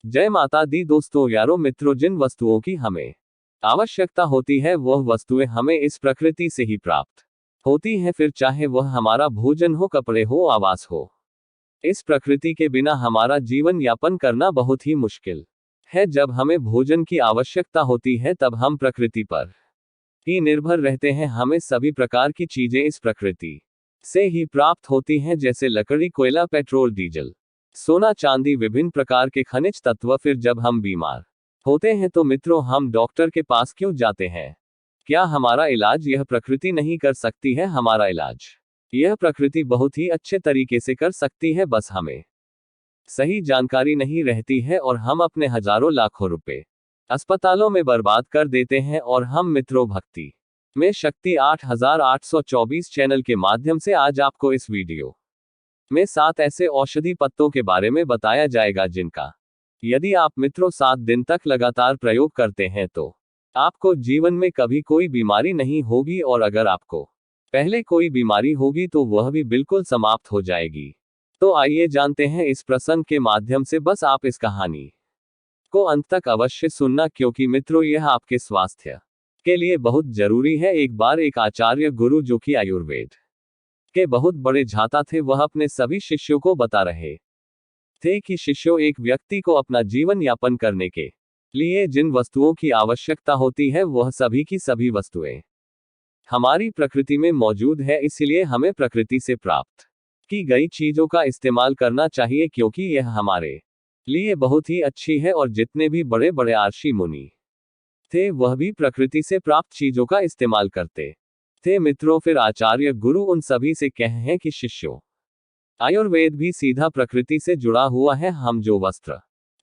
जय माता दी दोस्तों, यारों, मित्रों, जिन वस्तुओं की हमें आवश्यकता होती है वह वस्तुएं हमें इस प्रकृति से ही प्राप्त होती हैं, फिर चाहे वह हमारा भोजन हो, कपड़े हो, आवास हो। इस प्रकृति के बिना हमारा जीवन यापन करना बहुत ही मुश्किल है। जब हमें भोजन की आवश्यकता होती है तब हम प्रकृति पर ही निर्भर रहते हैं। हमें सभी प्रकार की चीजें इस प्रकृति से ही प्राप्त होती हैं, जैसे लकड़ी, कोयला, पेट्रोल, डीजल, सोना, चांदी, विभिन्न प्रकार के खनिज तत्व। फिर जब हम बीमार होते हैं तो मित्रों हम डॉक्टर के पास क्यों जाते हैं? क्या हमारा इलाज यह प्रकृति नहीं कर सकती है? हमारा इलाज यह प्रकृति बहुत ही अच्छे तरीके से कर सकती है, बस हमें सही जानकारी नहीं रहती है और हम अपने हजारों लाखों रुपए अस्पतालों में बर्बाद कर देते हैं। और हम मित्रों भक्ति में शक्ति 8824 चैनल के माध्यम से आज आपको इस वीडियो में 7 ऐसे औषधि पत्तों के बारे में बताया जाएगा जिनका यदि आप मित्रों 7 दिन तक लगातार प्रयोग करते हैं तो आपको जीवन में कभी कोई बीमारी नहीं होगी, और अगर आपको पहले कोई बीमारी होगी तो वह भी बिल्कुल समाप्त हो जाएगी। तो आइए जानते हैं इस प्रसंग के माध्यम से। बस आप इस कहानी को अंत तक अवश्य सुनना, क्योंकि मित्रों यह आपके स्वास्थ्य के लिए बहुत जरूरी है। एक बार एक आचार्य गुरु, जो कि आयुर्वेद के बहुत बड़े झाता थे, वह अपने सभी शिष्यों को बता रहे थे कि शिष्यों, एक व्यक्ति को अपना जीवन यापन करने के लिए जिन वस्तुओं की आवश्यकता होती है वह सभी की सभी वस्तुएं हमारी प्रकृति में मौजूद है। इसलिए हमें प्रकृति से प्राप्त की गई चीजों का इस्तेमाल करना चाहिए, क्योंकि यह हमारे लिए बहुत ही अच्छी है। और जितने भी बड़े बड़े ऋषि मुनि थे वह भी प्रकृति से प्राप्त चीजों का इस्तेमाल करते थे मित्रों। फिर आचार्य गुरु उन सभी से कहे हैं कि शिष्यों, आयुर्वेद भी सीधा प्रकृति से जुड़ा हुआ है। हम जो वस्त्र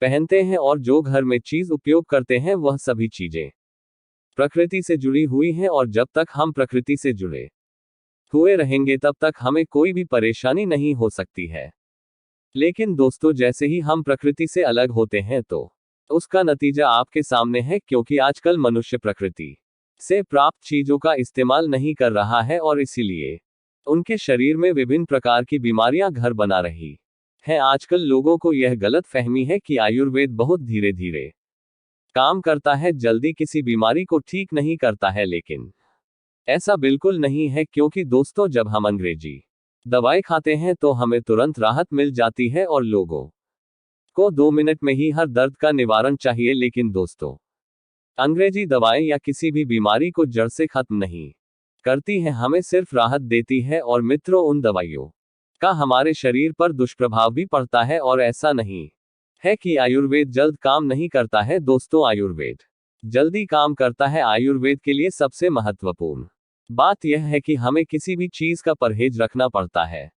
पहनते हैं और जो घर में चीज उपयोग करते हैं वह सभी चीजें प्रकृति से जुड़ी हुई हैं, और जब तक हम प्रकृति से जुड़े हुए रहेंगे तब तक हमें कोई भी परेशानी नहीं हो सकती है। लेकिन दोस्तों, जैसे ही हम प्रकृति से अलग होते हैं तो उसका नतीजा आपके सामने है, क्योंकि आजकल मनुष्य प्रकृति से प्राप्त चीजों का इस्तेमाल नहीं कर रहा है और इसीलिए उनके शरीर में विभिन्न प्रकार की बीमारियां घर बना रही हैं। आजकल लोगों को यह गलत फहमी है कि आयुर्वेद बहुत धीरे धीरे काम करता है, जल्दी किसी बीमारी को ठीक नहीं करता है, लेकिन ऐसा बिल्कुल नहीं है। क्योंकि दोस्तों, जब हम अंग्रेजी दवाई खाते हैं तो हमें तुरंत राहत मिल जाती है और लोगों को 2 मिनट में ही हर दर्द का निवारण चाहिए। लेकिन दोस्तों, अंग्रेजी दवाएं या किसी भी बीमारी को जड़ से खत्म नहीं करती हैं, हमें सिर्फ राहत देती है। और मित्रों, उन दवाइयों का हमारे शरीर पर दुष्प्रभाव भी पड़ता है, और ऐसा नहीं है कि आयुर्वेद जल्द काम नहीं करता है। दोस्तों, आयुर्वेद जल्दी काम करता है। आयुर्वेद के लिए सबसे महत्वपूर्ण बात यह है कि हमें किसी भी चीज का परहेज रखना पड़ता है।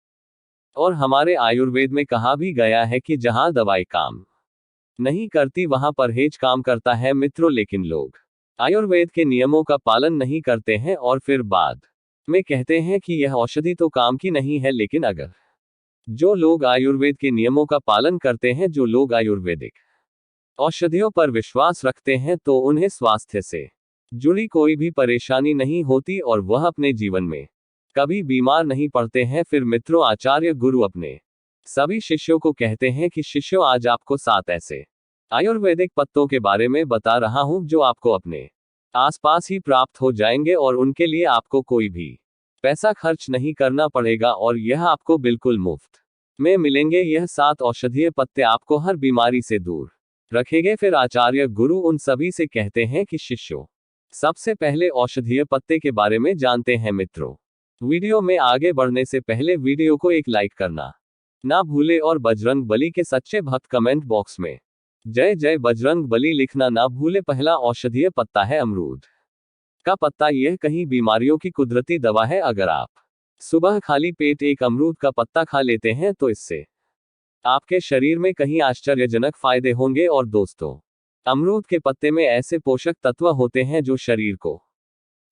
और हमारे आयुर्वेद में कहा भी गया है कि जहां दवाई काम नहीं करती वहां परहेज काम करता है मित्रों। लेकिन लोग आयुर्वेद के नियमों का पालन नहीं करते हैं और फिर बाद में कहते हैं कि यह औषधि तो काम की नहीं है। लेकिन अगर जो लोग आयुर्वेद के नियमों का पालन करते हैं, जो लोग आयुर्वेदिक औषधियों पर विश्वास रखते हैं, तो उन्हें स्वास्थ्य से जुड़ी कोई भी परेशानी नहीं होती और वह अपने जीवन में कभी बीमार नहीं पड़ते हैं। फिर मित्रों, आचार्य गुरु अपने सभी शिष्यों को कहते हैं कि शिष्यों, आज आपको 7 ऐसे आयुर्वेदिक पत्तों के बारे में बता रहा हूं जो आपको अपने आसपास ही प्राप्त हो जाएंगे, और उनके लिए आपको कोई भी पैसा खर्च नहीं करना पड़ेगा, और यह आपको बिल्कुल मुफ्त में मिलेंगे। यह 7 औषधीय पत्ते आपको हर बीमारी से दूर रखेंगे। फिर आचार्य गुरु उन सभी से कहते हैं कि शिष्यों, सबसे पहले औषधीय पत्ते के बारे में जानते हैं। मित्रों, वीडियो में आगे बढ़ने से पहले वीडियो को एक लाइक करना ना भूले, और बजरंग बली के सच्चे भक्त कमेंट बॉक्स में जय जय बजरंग बली लिखना ना भूले। पहला औषधीय पत्ता है अमरूद का पत्ता। यह कई बीमारियों की कुदरती दवा है। अगर आप सुबह खाली पेट एक अमरूद का पत्ता खा लेते हैं तो इससे आपके शरीर में कई आश्चर्यजनक फायदे होंगे। और दोस्तों, अमरूद के पत्ते में ऐसे पोषक तत्व होते हैं जो शरीर को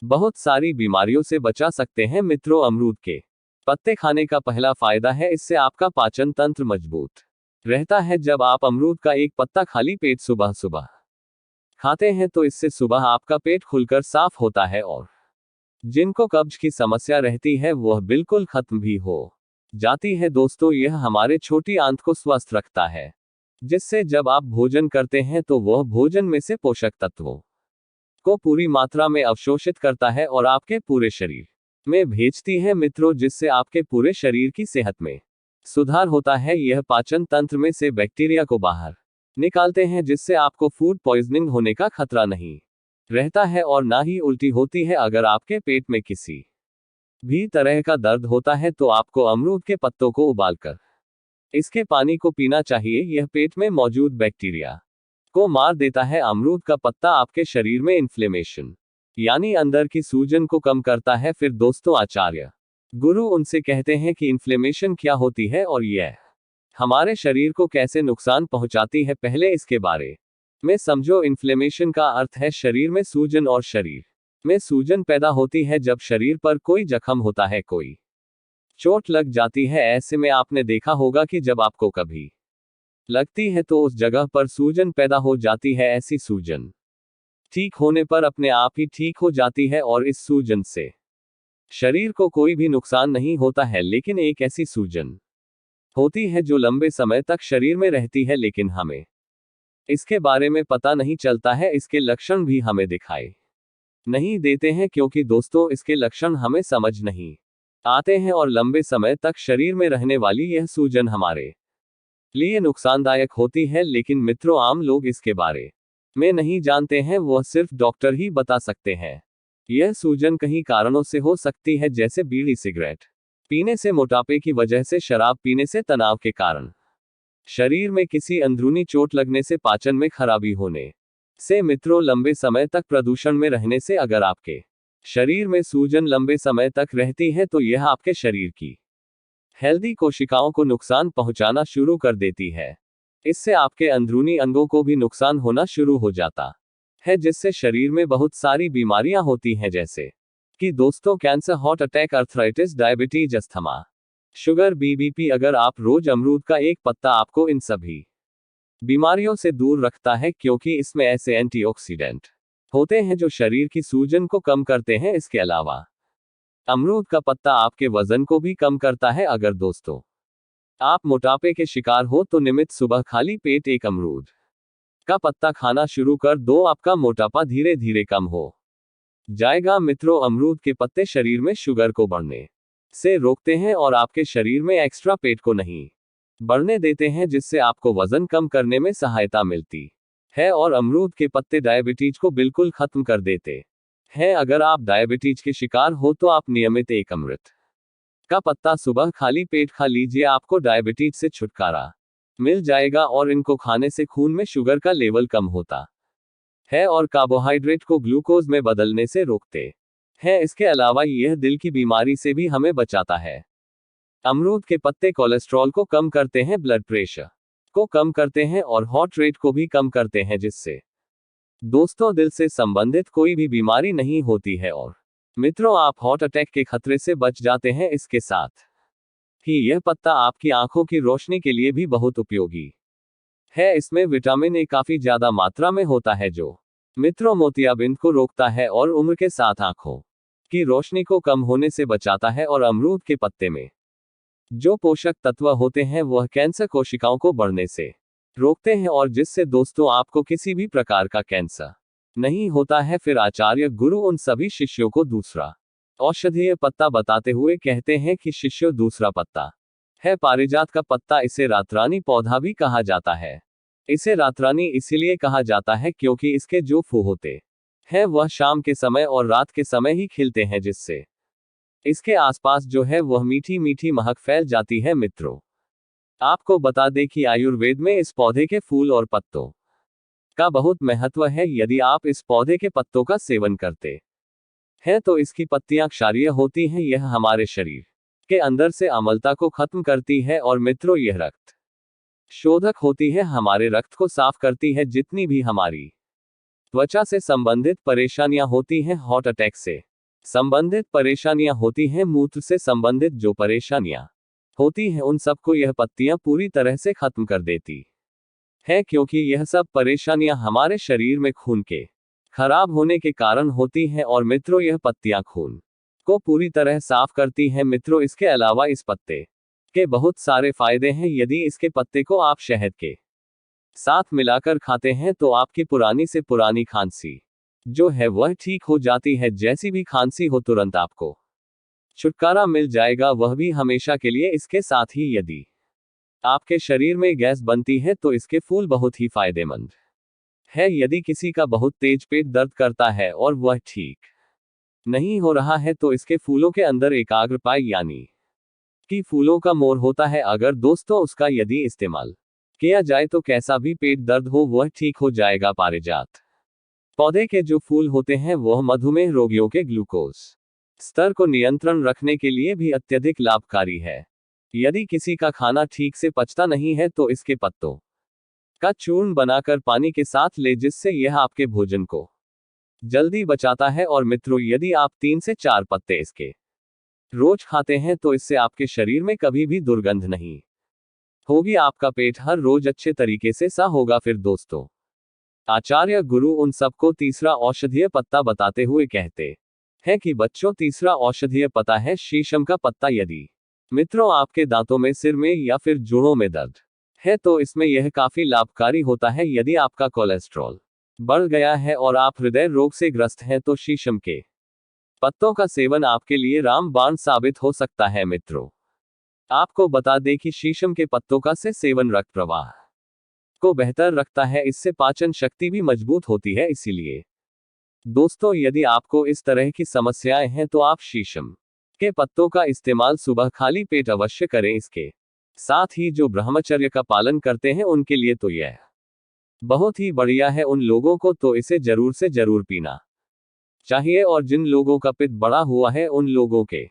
बहुत सारी बीमारियों से बचा सकते हैं। मित्रों, अमरूद के पत्ते खाने का पहला फायदा है, इससे आपका पाचन तंत्र मजबूत रहता है। जब आप अमरूद का एक पत्ता खाली पेट सुबह सुबह खाते हैं तो इससे सुबह आपका पेट खुलकर साफ होता है, और जिनको कब्ज की समस्या रहती है वह बिल्कुल खत्म भी हो जाती है। दोस्तों, यह हमारे छोटी आंत को स्वस्थ रखता है। जिससे जब आप भोजन करते हैं तो वह भोजन में से पोषक तत्वों को पूरी मात्रा में अवशोषित करता है और आपके पूरे शरीर में भेजती है मित्रों, जिससे आपके पूरे शरीर की सेहत में सुधार होता है। यह पाचन तंत्र में से बैक्टीरिया को बाहर निकालते हैं, जिससे आपको फूड पॉइजनिंग होने का खतरा नहीं रहता है और ना ही उल्टी होती है। अगर आपके पेट में किसी भी तरह का दर्द होता है तो आपको अमरूद के पत्तों को उबालकर इसके पानी को पीना चाहिए। यह पेट में मौजूद बैक्टीरिया को मार देता है। अमरूद का पत्ता आपके शरीर में इन्फ्लेमेशन यानी अंदर की सूजन को कम करता है। फिर दोस्तों, आचार्य गुरु उनसे कहते हैं कि इन्फ्लेमेशन क्या होती है और यह हमारे शरीर को कैसे नुकसान पहुंचाती है। पहले इसके बारे में समझो। इन्फ्लेमेशन का अर्थ है शरीर में सूजन, और शरीर में सूजन पैदा होती है जब शरीर पर कोई जख्म होता है, कोई चोट लग जाती है। ऐसे में आपने देखा होगा कि जब आपको कभी लगती है तो उस जगह पर सूजन पैदा हो जाती है। ऐसी सूजन ठीक होने पर अपने आप ही ठीक हो जाती है और इस सूजन से शरीर को कोई भी नुकसान नहीं होता है। लेकिन एक ऐसी सूजन होती है जो लंबे समय तक शरीर में रहती है, लेकिन हमें इसके बारे में पता नहीं चलता है। इसके लक्षण भी हमें दिखाई नहीं देते हैं, क्योंकि दोस्तों इसके लक्षण हमें समझ नहीं आते हैं और लंबे समय तक शरीर में रहने वाली यह सूजन हमारे लिए नुकसानदायक होती है। लेकिन मित्रों, आम लोग इसके बारे में नहीं जानते हैं, वह सिर्फ डॉक्टर ही बता सकते हैं। यह सूजन कई कारणों से हो सकती है, जैसे बीड़ी सिगरेट पीने से, मोटापे की वजह से, शराब पीने से, तनाव के कारण, शरीर में किसी अंदरूनी चोट लगने से, पाचन में खराबी होने से, मित्रों लंबे समय तक प्रदूषण में रहने से। अगर आपके शरीर में सूजन लंबे समय तक रहती है तो यह आपके शरीर की हेल्दी कोशिकाओं को नुकसान पहुंचाना शुरू कर देती है। इससे आपके अंदरूनी अंगों को भी नुकसान होना शुरू हो जाता है, जिससे शरीर में बहुत सारी बीमारियां होती हैं, जैसे कि दोस्तों cancer, heart attack, arthritis, diabetes, asthma, sugar, BP. अगर आप रोज अमरूद का एक पत्ता, आपको इन सभी बीमारियों से दूर रखता है, क्योंकि इसमें ऐसे एंटीऑक्सीडेंट होते हैं जो शरीर की सूजन को कम करते हैं। इसके अलावा अमरूद का पत्ता आपके वजन को भी कम करता है। अगर दोस्तों आप मोटापे के शिकार हो तो नियमित सुबह खाली पेट एक अमरूद का पत्ता खाना शुरू कर दो, आपका मोटापा धीरे धीरे कम हो जाएगा। मित्रों, अमरूद के पत्ते शरीर में शुगर को बढ़ने से रोकते हैं और आपके शरीर में एक्स्ट्रा पेट को नहीं बढ़ने देते हैं, जिससे आपको वजन कम करने में सहायता मिलती है। और अमरूद के पत्ते डायबिटीज को बिल्कुल खत्म कर देते हैं। अगर आप डायबिटीज के शिकार हो तो आप नियमित एक अमरूद का पत्ता सुबह खाली पेट खा लीजिए, आपको डायबिटीज से छुटकारा मिल जाएगा। और इनको खाने से खून में शुगर का लेवल कम होता है और कार्बोहाइड्रेट को ग्लूकोज में बदलने से रोकते हैं। इसके अलावा यह दिल की बीमारी से भी हमें बचाता है। अमरूद के पत्ते कोलेस्ट्रॉल को कम करते हैं, ब्लड प्रेशर को कम करते हैं और हार्ट रेट को भी कम करते हैं, जिससे दोस्तों दिल से संबंधित कोई भी बीमारी नहीं होती है और मित्रों आप हार्ट अटैक के खतरे से बच जाते हैं। इसके साथ ही यह पत्ता आपकी आंखों की रोशनी के लिए भी बहुत उपयोगी है। इसमें विटामिन ए काफी ज्यादा मात्रा में होता है, जो मित्रों मोतियाबिंद को रोकता है और उम्र के साथ आंखों की रोशनी को कम होने से बचाता है। और अमरूद के पत्ते में जो पोषक तत्व होते हैं वह कैंसर कोशिकाओं को बढ़ने से रोकते हैं, और जिससे दोस्तों आपको किसी भी प्रकार का कैंसर नहीं होता है। फिर आचार्य गुरु उन सभी शिष्यों को दूसरा औषधीय पत्ता बताते हुए कहते हैं कि शिष्यों, दूसरा पत्ता है पारिजात का पत्ता। इसे रातरानी पौधा भी कहा जाता है। इसे रातरानी इसीलिए कहा जाता है क्योंकि इसके जो फूल होते हैं वह शाम के समय और रात के समय ही खिलते हैं, जिससे इसके आसपास जो है वह मीठी मीठी महक फैल जाती है। मित्रों आपको बता दें कि आयुर्वेद में इस पौधे के फूल और पत्तों का बहुत महत्व है। यदि आप इस पौधे के पत्तों का सेवन करते हैं तो इसकी पत्तियां क्षारीय होती हैं। यह हमारे शरीर के अंदर से अम्लता को खत्म करती है और मित्रों यह रक्त शोधक होती है, हमारे रक्त को साफ करती है। जितनी भी हमारी त्वचा से संबंधित परेशानियां होती हैं, हार्ट अटैक से संबंधित परेशानियां होती हैं, मूत्र से संबंधित जो परेशानियां होती हैं, उन सबको यह पत्तियां पूरी तरह से खत्म कर देती है, क्योंकि यह सब परेशानियां हमारे शरीर में खून के खराब होने के कारण होती हैं। और मित्रों यह पत्तियां खून को पूरी तरह साफ करती हैं। मित्रों इसके अलावा इस पत्ते के बहुत सारे फायदे हैं। यदि इसके पत्ते को आप शहद के साथ मिलाकर खाते हैं तो आपकी पुरानी से पुरानी खांसी जो है वह ठीक हो जाती है। जैसी भी खांसी हो तुरंत आपको छुटकारा मिल जाएगा, वह भी हमेशा के लिए। इसके साथ ही यदि आपके शरीर में गैस बनती है तो इसके फूल बहुत ही फायदेमंद है। यदि किसी का बहुत तेज पेट दर्द करता है और वह ठीक नहीं हो रहा है तो इसके फूलों के अंदर एकाग्रपाई यानी कि फूलों का मोर होता है। अगर दोस्तों उसका यदि इस्तेमाल किया जाए तो कैसा भी पेट दर्द हो वह ठीक हो जाएगा। पारिजात पौधे के जो फूल होते हैं वह मधुमेह रोगियों के ग्लूकोज स्तर को नियंत्रण रखने के लिए भी अत्यधिक लाभकारी है। यदि किसी का खाना ठीक से पचता नहीं है तो इसके पत्तों का चूर्ण बनाकर पानी के साथ ले, जिससे यह आपके भोजन को जल्दी बचाता है। और मित्रों, यदि आप 3 से 4 पत्ते इसके रोज खाते हैं तो इससे आपके शरीर में कभी भी दुर्गंध नहीं होगी। आपका पेट हर रोज अच्छे तरीके से साफ होगा। फिर दोस्तों, आचार्य गुरु उन सबको तीसरा औषधीय पत्ता बताते हुए कहते हैं कि बच्चों, तीसरा औषधीय पत्ता है शीशम का पत्ता। यदि मित्रों आपके दांतों में, सिर में या फिर जोड़ों में दर्द है तो इसमें यह काफी लाभकारी होता है। यदि आपका कोलेस्ट्रॉल बढ़ गया है और आप हृदय रोग से ग्रस्त हैं तो शीशम के पत्तों का सेवन आपके लिए रामबाण साबित हो सकता है। मित्रों, आपको बता दें कि शीशम के पत्तों का से सेवन रक्त प्रवाह को बेहतर रखता है, इससे पाचन शक्ति भी मजबूत होती है। इसीलिए दोस्तों, यदि आपको इस तरह की समस्याएं हैं तो आप शीशम के पत्तों का इस्तेमाल सुबह खाली पेट अवश्य करें। इसके साथ ही जो ब्रह्मचर्य का पालन करते हैं उनके लिए तो यह बहुत ही बढ़िया है। उन लोगों को तो इसे जरूर से जरूर पीना चाहिए। और जिन लोगों का पित्त बड़ा हुआ है उन लोगों के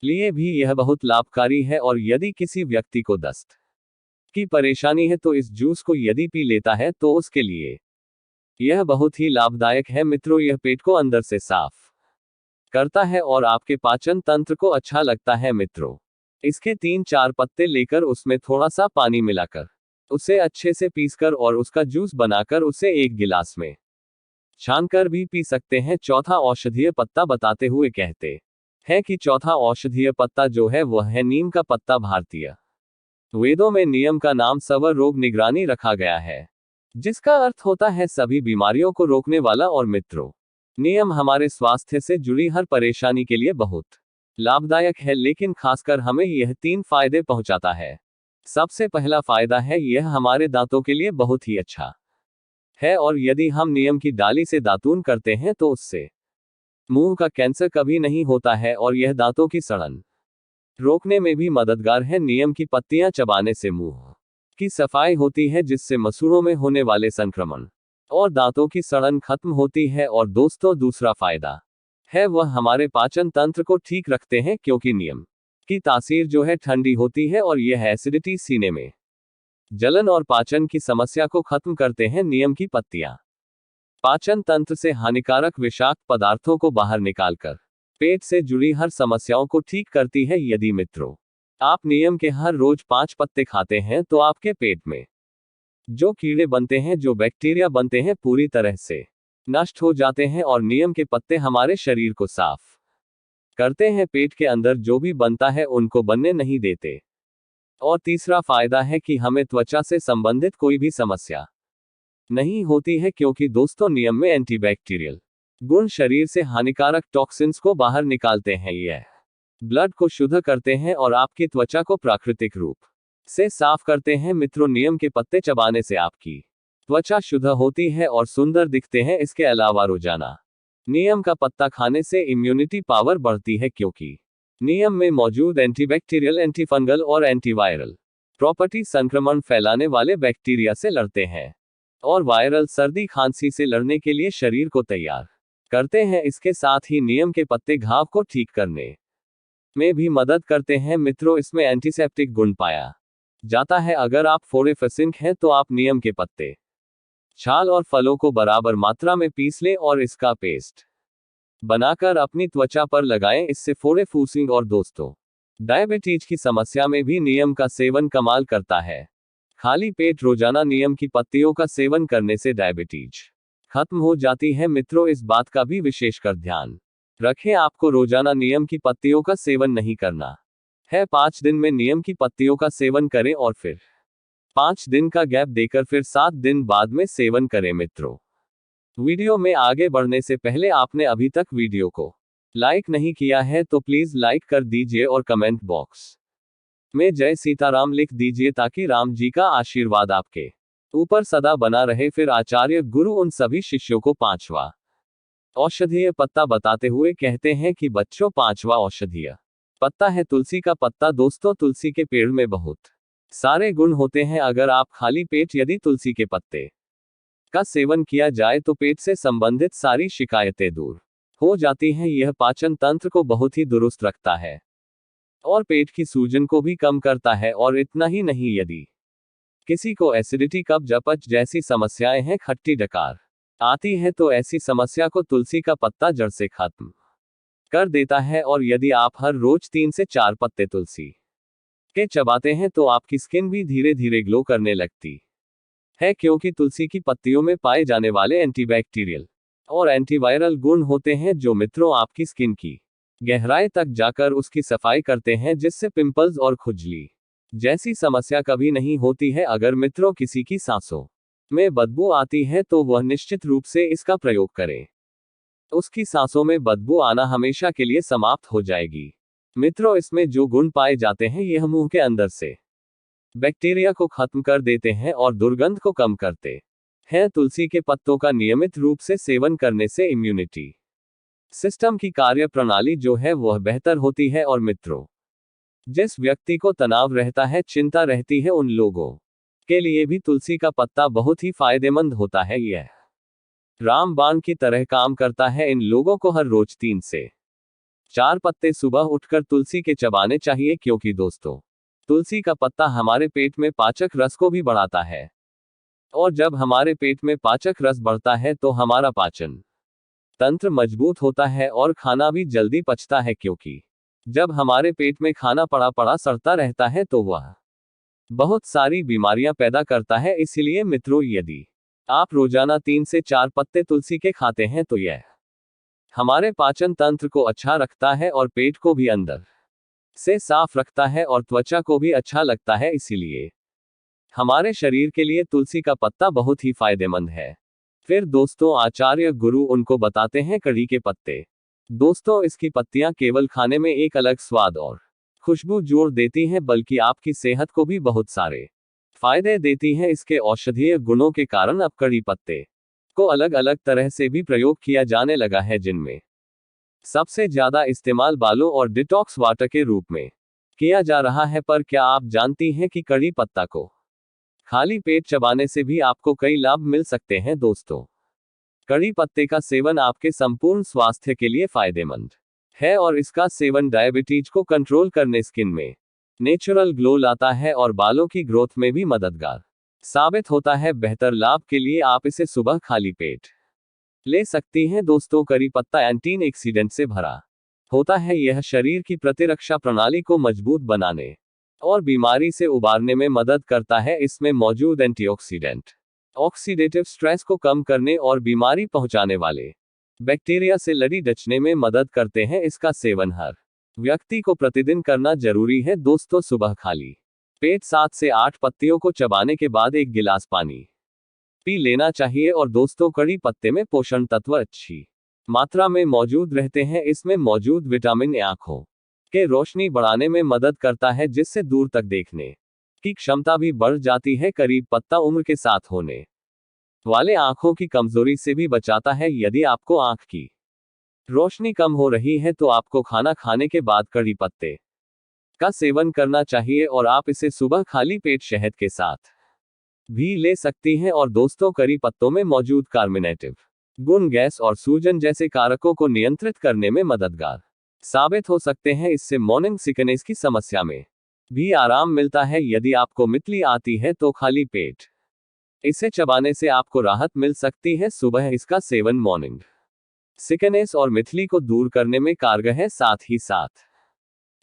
लिए भी यह बहुत लाभकारी है। और यदि किसी व्यक्ति को दस्त की परेशानी है तो इस जूस को यदि पी लेता है तो उसके लिए यह बहुत ही लाभदायक है। मित्रों, यह पेट को अंदर से साफ करता है और आपके पाचन तंत्र को अच्छा लगता है। मित्रों, इसके 3-4 पत्ते लेकर उसमें थोड़ा सा पानी मिलाकर उसे अच्छे से पीसकर और उसका जूस बनाकर उसे एक गिलास में छानकर भी पी सकते हैं। चौथा औषधीय पत्ता बताते हुए कहते हैं कि चौथा औषधीय पत्ता जो है वह है नीम का पत्ता। भारतीय वेदों में नियम का नाम स्वर रोग निगरानी रखा गया है, जिसका अर्थ होता है सभी बीमारियों को रोकने वाला। और मित्रों, नियम हमारे स्वास्थ्य से जुड़ी हर परेशानी के लिए बहुत लाभदायक है, लेकिन खासकर हमें यह 3 फायदे पहुंचाता है। सबसे पहला फायदा है यह हमारे दांतों के लिए बहुत ही अच्छा है। और यदि हम नियम की डाली से दातून करते हैं तो उससे मुंह का कैंसर कभी नहीं होता है और यह दांतों की सड़न रोकने में भी मददगार है। नियम की पत्तियां चबाने से मुंह की सफाई होती है, जिससे मसूड़ों में होने वाले संक्रमण और दांतों की सड़न खत्म होती है। और दोस्तों, दूसरा फायदा है वह हमारे पाचन तंत्र को ठीक रखते हैं, क्योंकि नियम की तासीर जो है ठंडी होती है और यह एसिडिटी, सीने में जलन और पाचन की समस्या को खत्म करते हैं। नियम की पत्तियां पाचन तंत्र से हानिकारक विषाक्त पदार्थों को बाहर निकालकर पेट से जुड़ी हर समस्याओं को ठीक करती है। यदि मित्रों आप नियम के हर रोज 5 पत्ते खाते हैं तो आपके पेट में जो कीड़े बनते हैं, जो बैक्टीरिया बनते हैं, पूरी तरह से नष्ट हो जाते हैं। और नियम के पत्ते हमारे शरीर को साफ करते हैं, पेट के अंदर जो भी बनता है उनको बनने नहीं देते। और तीसरा फायदा है कि हमें त्वचा से संबंधित कोई भी समस्या नहीं होती है, क्योंकि दोस्तों नियम में एंटीबैक्टीरियल गुण शरीर से हानिकारक टॉक्सिन्स को बाहर निकालते हैं। यह ब्लड को शुद्ध करते हैं और आपकी त्वचा को प्राकृतिक रूप से साफ करते हैं। मित्रों, नियम के पत्ते चबाने से आपकी त्वचा शुद्ध होती है और सुंदर दिखते हैं। इसके अलावा रोजाना नियम का पत्ता खाने से इम्यूनिटी पावर बढ़ती है, क्योंकि नियम में मौजूद एंटीबैक्टीरियल, एंटीफंगल और एंटीवायरल प्रॉपर्टी संक्रमण फैलाने वाले बैक्टीरिया से लड़ते हैं और वायरल सर्दी खांसी से लड़ने के लिए शरीर को तैयार करते हैं। इसके साथ ही नियम के पत्ते घाव को ठीक करने में भी मदद करते हैं। मित्रों, इसमें एंटीसेप्टिक गुण पाया जाता है। अगर आप फोरेफिसिंक हैं तो आप नियम के पत्ते, छाल और फलों को बराबर मात्रा में पीस लें और इसका पेस्ट बनाकर अपनी त्वचा पर लगाएं। इससे फोरेफूसिंग और दोस्तों डायबिटीज की समस्या में भी नियम का सेवन कमाल करता है। खाली पेट रोजाना नियम की पत्तियों का सेवन करने से डायबिटीज खत्म हो जाती है। मित्रों, इस बात का भी विशेषकर ध्यान रखें, आपको रोजाना नियम की पत्तियों का सेवन नहीं करना है। 5 दिन में नियम की पत्तियों का सेवन करें और फिर 5 दिन का गैप देकर फिर 7 दिन बाद में सेवन करें मित्रों। वीडियो में आगे बढ़ने से पहले आपने अभी तक वीडियो को लाइक नहीं किया है तो प्लीज लाइक कर दीजिए और कमेंट बॉक्स में जय सीताराम लिख दीजिए ताकि राम जी का आशीर्वाद आपके ऊपर सदा बना रहे। फिर आचार्य गुरु उन सभी शिष्यों को 5वां औषधीय पत्ता बताते हुए कहते हैं कि बच्चों 5वां औषधीय पत्ता है तुलसी का पत्ता। दोस्तों तुलसी के पेड़ में बहुत सारे गुण होते हैं। अगर आप खाली पेट यदि तुलसी के पत्ते का सेवन किया जाए तो पेट से संबंधित सारी शिकायतें दूर हो जाती हैं। यह पाचन तंत्र को बहुत ही दुरुस्त रखता है और पेट की सूजन को भी कम करता है। और इतना ही नहीं, यदि किसी को एसिडिटी कब्ज अपच जैसी समस्याएं हैं, खट्टी डकार आती है, तो ऐसी समस्या को तुलसी का पत्ता जड़ से खत्म कर देता है। और यदि आप हर रोज 3 से 4 पत्ते तुलसी के चबाते हैं तो आपकी स्किन भी धीरे धीरे ग्लो करने लगती है, क्योंकि तुलसी की पत्तियों में पाए जाने वाले एंटीबैक्टीरियल और एंटीवायरल गुण होते हैं जो मित्रों आपकी स्किन की गहराई तक जाकर उसकी सफाई करते हैं, जिससे पिंपल्स और खुजली जैसी समस्या कभी नहीं होती है। अगर मित्रों किसी की सांसों में बदबू आती है तो वह निश्चित रूप से इसका प्रयोग करें, उसकी सांसों में बदबू आना हमेशा के लिए समाप्त हो जाएगी। मित्रों इसमें जो गुण पाए जाते हैं यह मुंह के अंदर से बैक्टीरिया को खत्म कर देते हैं और दुर्गंध को कम करते हैं। तुलसी के पत्तों का नियमित रूप से सेवन करने से इम्यूनिटी सिस्टम की कार्य प्रणाली जो है वह बेहतर होती है। और मित्रों जिस व्यक्ति को तनाव रहता है, चिंता रहती है, उन लोगों के लिए भी तुलसी का पत्ता बहुत ही फायदेमंद होता है। यह रामबाण की तरह काम करता है। इन लोगों को हर रोज 3 से 4 पत्ते सुबह उठकर तुलसी के चबाने चाहिए, क्योंकि दोस्तों तुलसी का पत्ता हमारे पेट में पाचक रस को भी बढ़ाता है। और जब हमारे पेट में पाचक रस बढ़ता है तो हमारा पाचन तंत्र मजबूत होता है और खाना भी जल्दी पचता है, क्योंकि जब हमारे पेट में खाना पड़ा पड़ा सड़ता रहता है तो वह बहुत सारी बीमारियां पैदा करता है। इसलिए मित्रों यदि आप रोजाना 3 से 4 पत्ते तुलसी के खाते हैं तो यह हमारे पाचन तंत्र को अच्छा रखता है और पेट को भी अंदर से साफ रखता है और त्वचा को भी अच्छा लगता है। इसीलिए हमारे शरीर के लिए तुलसी का पत्ता बहुत ही फायदेमंद है। फिर दोस्तों आचार्य गुरु उनको बताते हैं कड़ी के पत्ते। दोस्तों इसकी पत्तियां केवल खाने में एक अलग स्वाद और खुशबू जोड़ देती हैं, बल्कि आपकी सेहत को भी बहुत सारे फायदे देती हैं। इसके औषधीय गुणों के कारण अब कड़ी पत्ते को अलग अलग तरह से भी प्रयोग किया जाने लगा है, जिनमें सबसे ज्यादा इस्तेमाल बालों और डिटॉक्स वाटर के रूप में किया जा रहा है। पर क्या आप जानती हैं कि कड़ी पत्ता को खाली पेट चबाने से भी आपको कई लाभ मिल सकते हैं। दोस्तों कड़ी पत्ते का सेवन आपके संपूर्ण स्वास्थ्य के लिए फायदेमंद है और इसका सेवन डायबिटीज को कंट्रोल करने, स्किन में नेचुरल ग्लो लाता है और बालों की ग्रोथ में भी मददगार साबित होता है। बेहतर लाभ के लिए आप इसे सुबह खाली पेट ले सकती हैं। दोस्तों करी पत्ता एंटीऑक्सीडेंट से भरा होता है। यह शरीर की प्रतिरक्षा प्रणाली को मजबूत बनाने और बीमारी से उबारने में मदद करता है। इसमें मौजूद एंटीऑक्सीडेंट ऑक्सीडेटिव स्ट्रेस को कम करने और बीमारी पहुंचाने वाले बैक्टीरिया से लड़ी डचने में मदद करते हैं। इसका सेवन हर व्यक्ति को प्रतिदिन करना जरूरी है। दोस्तों सुबह खाली पेट 7 से 8 पत्तियों को चबाने के बाद 1 गिलास पानी पी लेना चाहिए। और दोस्तों कड़ी पत्ते में पोषण तत्व अच्छी मात्रा में मौजूद रहते हैं। इसमें मौजूद विटामिन आंखों के रोशनी बढ़ाने में मदद करता है, जिससे दूर तक देखने की क्षमता भी बढ़ जाती है। करीब पत्ता उम्र के साथ होने वाले आंखों की कमजोरी से भी बचाता है। यदि आपको आंख की रोशनी कम हो रही है तो आपको खाना खाने के बाद कड़ी पत्ते का सेवन करना चाहिए और आप इसे सुबह खाली पेट शहद के साथ भी ले सकती हैं। और दोस्तों करी पत्तों में मौजूद कार्मिनेटिव गुण गैस और सूजन जैसे कारकों को नियंत्रित करने में मददगार साबित हो सकते हैं। इससे मॉर्निंग सिकनेस की समस्या में भी आराम मिलता है। यदि आपको मितली आती है तो खाली पेट इसे चबाने से आपको राहत मिल सकती है। सुबह इसका सेवन मॉर्निंग सिकनेस और मिथली को दूर करने में कारगर है। साथ ही साथ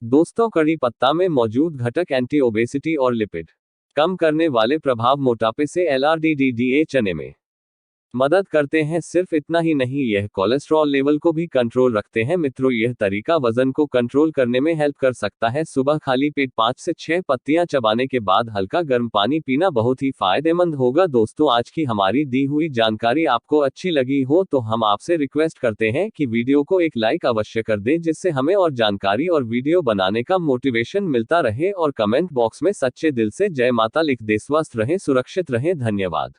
दोस्तों कड़ी पत्ता में मौजूद घटक एंटी ओबेसिटी और लिपिड कम करने वाले प्रभाव मोटापे से LRDDDA चने में मदद करते हैं। सिर्फ इतना ही नहीं, यह कोलेस्ट्रॉल लेवल को भी कंट्रोल रखते हैं। मित्रों, यह तरीका वजन को कंट्रोल करने में हेल्प कर सकता है। सुबह खाली पेट 5 से 6 पत्तियां चबाने के बाद हल्का गर्म पानी पीना बहुत ही फायदेमंद होगा। दोस्तों, आज की हमारी दी हुई जानकारी आपको अच्छी लगी हो तो हम आपसे रिक्वेस्ट करते हैं कि वीडियो को एक लाइक अवश्य कर दें, जिससे हमें और जानकारी और वीडियो बनाने का मोटिवेशन मिलता रहे। और कमेंट बॉक्स में सच्चे दिल से जय माता लिख दे। स्वस्थ रहें, सुरक्षित रहें। धन्यवाद।